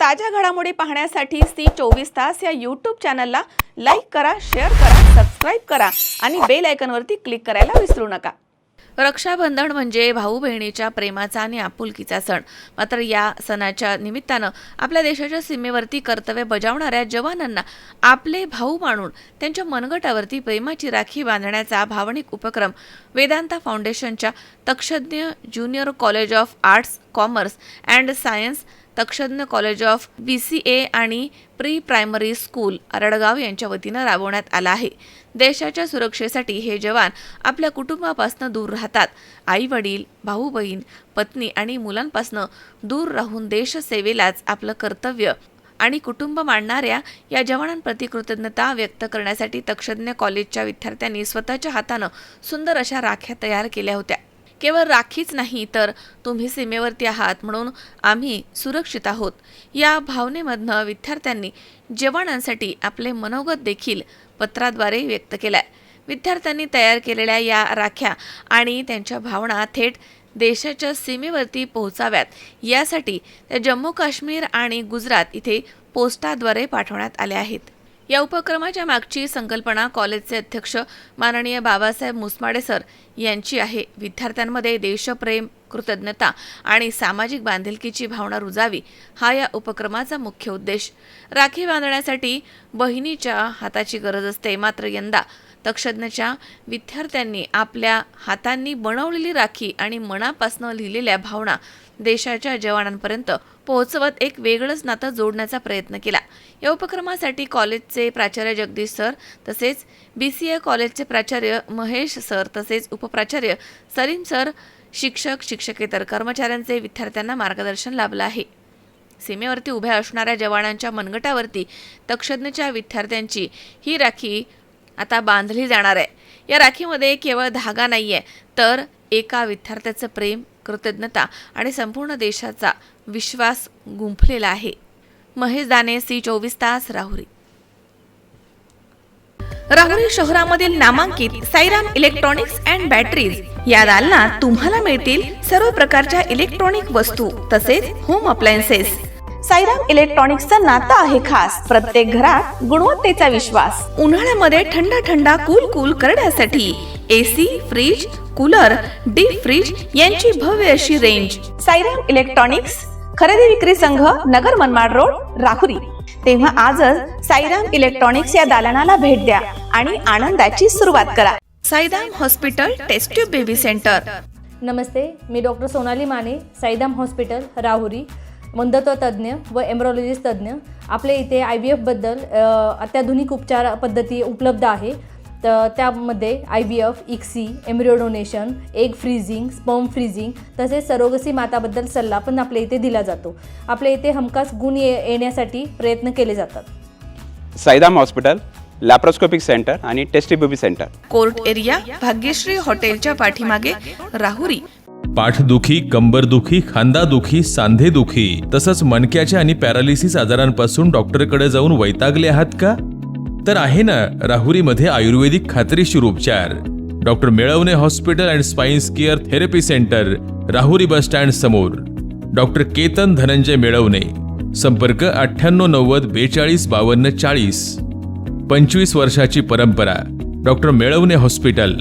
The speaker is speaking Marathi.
ताज्या घडामोडी पाहण्यासाठी सी24 तास या यूट्यूब चॅनलला लाईक करा, शेअर करा, सबस्क्राईब करा आणि बेल आयकॉनवरती क्लिक करायला विसरू नका। रक्षाबंधन म्हणजे भाऊ बहिणीच्या प्रेमाचा आणि आपुलकीचा सण। मात्र या सणाच्या निमित्तानं आपल्या देशाच्या सीमेवरती कर्तव्य बजावणाऱ्या जवानांना आपले भाऊ मानून त्यांच्या मनगटावरती प्रेमाची राखी बांधण्याचा भावनिक उपक्रम वेदांता फाउंडेशनच्या Takshadnya junior college of arts, commerce and science, Takshadnya college of BCA आणि प्री प्रायमरी स्कूल आरडगाव यांच्या वतीनं राबवण्यात आला आहे। देशाच्या सुरक्षेसाठी हे जवान आपल्या कुटुंबापासून दूर राहतात। आई वडील, भाऊ बहीण, पत्नी आणि मुलांपासून दूर राहून देशसेवेलाच आपलं कर्तव्य आणि कुटुंब मानणाऱ्या या जवानांप्रती कृतज्ञता व्यक्त करण्यासाठी तक्षज्ञ कॉलेजच्या विद्यार्थ्यांनी स्वतःच्या हातानं सुंदर अशा राख्या तयार केल्या होत्या। केवळ राखीच नाही तर तुम्ही सीमेवरती आहात म्हणून आम्ही सुरक्षित आहोत या भावनेमधनं विद्यार्थ्यांनी जवानांसाठी आपले मनोगत देखील पत्राद्वारे व्यक्त केलाय। विद्यार्थ्यांनी तयार केलेल्या या राख्या आणि त्यांच्या भावना थेट देशाच्या सीमेवरती पोहोचाव्यात यासाठी त्या जम्मू काश्मीर आणि गुजरात इथे पोस्टाद्वारे पाठवण्यात आल्या आहेत। या उपक्रमाच्या मागची संकल्पना कॉलेजचे अध्यक्ष माननीय बाबासाहेब मुसमाडे सर यांची आहे। विद्यार्थ्यांमध्ये देशप्रेम, कृतज्ञता आणि सामाजिक बांधिलकीची भावना रुजावी हा या उपक्रमाचा मुख्य उद्देश। राखी बांधण्यासाठी बहिणीच्या हाताची गरज असते, मात्र यंदा तक्षज्ञच्या विद्यार्थ्यांनी आपल्या हातांनी बनवलेली राखी आणि मनापासून लिहिलेल्या भावना देशाच्या जवानांपर्यंत पोहोचवत एक वेगळंच नातं जोडण्याचा प्रयत्न केला। या उपक्रमासाठी कॉलेजचे प्राचार्य जगदीश सर तसेच BCA कॉलेजचे प्राचार्य महेश सर तसेच उपप्राचार्य सलीम सर, शिक्षक, शिक्षकेतर कर्मचाऱ्यांचे विद्यार्थ्यांना मार्गदर्शन लाभलं आहे। सीमेवरती उभ्या असणाऱ्या जवानांच्या मनगटावरती तक्षज्ञच्या विद्यार्थ्यांची ही राखी आता बांधली जाणार आहे। या राखीमध्ये केवळ धागा नाहीये तर एका विद्यार्थ्याचं प्रेम, कृतज्ञता आणि संपूर्ण देशाचा विश्वास गुंफलेला आहे। महेश दाने, सी24 तास, राहुरी। राहुरी शहरामधील नामांकित साईराम इलेक्ट्रॉनिक्स अँड बॅटरीज या दालनात तुम्हाला मिळतील सर्व प्रकारच्या इलेक्ट्रॉनिक वस्तू तसेच होम अप्लायन्सेस। साईराम इलेक्ट्रॉनिक्सचं नातं आहे खास। प्रत्येक घरात गुणवत्तेचा विश्वास। उन्हाळ्यामध्ये थंड कूल करण्यासाठी AC, fridge, cooler, deep freeze यांची भव्य अशी रेंज। साईराम इलेक्ट्रॉनिक्स खरेदी विक्री संघ, नगर मनमाड रोड, राहुरी। तेव्हा आजच साईराम इलेक्ट्रॉनिक्स या दालनाला भेट द्या आणि आनंदाची सुरुवात करा। Sairam hospital test tube baby centre. नमस्ते, मी डॉक्टर सोनाली माने, साईराम हॉस्पिटल, राहुरी, वंध्यत्व तज्ज्ञ व एम्ब्रॉलॉजिस्ट तज्ज्ञ। आपल्या इथे IVF बद्दल अत्याधुनिक उपचार पद्धती उपलब्ध आहे। तर त्यामध्ये IVF, ICSI, embryo donation, egg freezing, sperm freezing तसेच सरोगसी माताबद्दल सल्ला पण आपल्या इथे दिला जातो। आपल्या इथे हमखास गुण येण्यासाठी प्रयत्न केले जातात। साईराम हॉस्पिटल, लॅप्रोस्कोपिक सेंटर आणि test baby centre, court area, Bhagyashree हॉटेलच्या पाठीमागे, राहुरी। पाठदुखी, कंबरदुखी, खांदादुखी, सांधेदुखी तसंच मणक्याच्या आणि पॅरालिसिस आजारांपासून डॉक्टरकडे जाऊन वैतागले आहात का? तर आहे ना राहुरीमध्ये आयुर्वेदिक खात्रीशीर उपचार। Doctor Melavane hospital and spine care therapy centre, Rahuri bus stand समोर। डॉक्टर केतन धनंजय मेळवणे, संपर्क 9890 42 52 40। 25 वर्षाची परंपरा। Doctor Melavane hospital.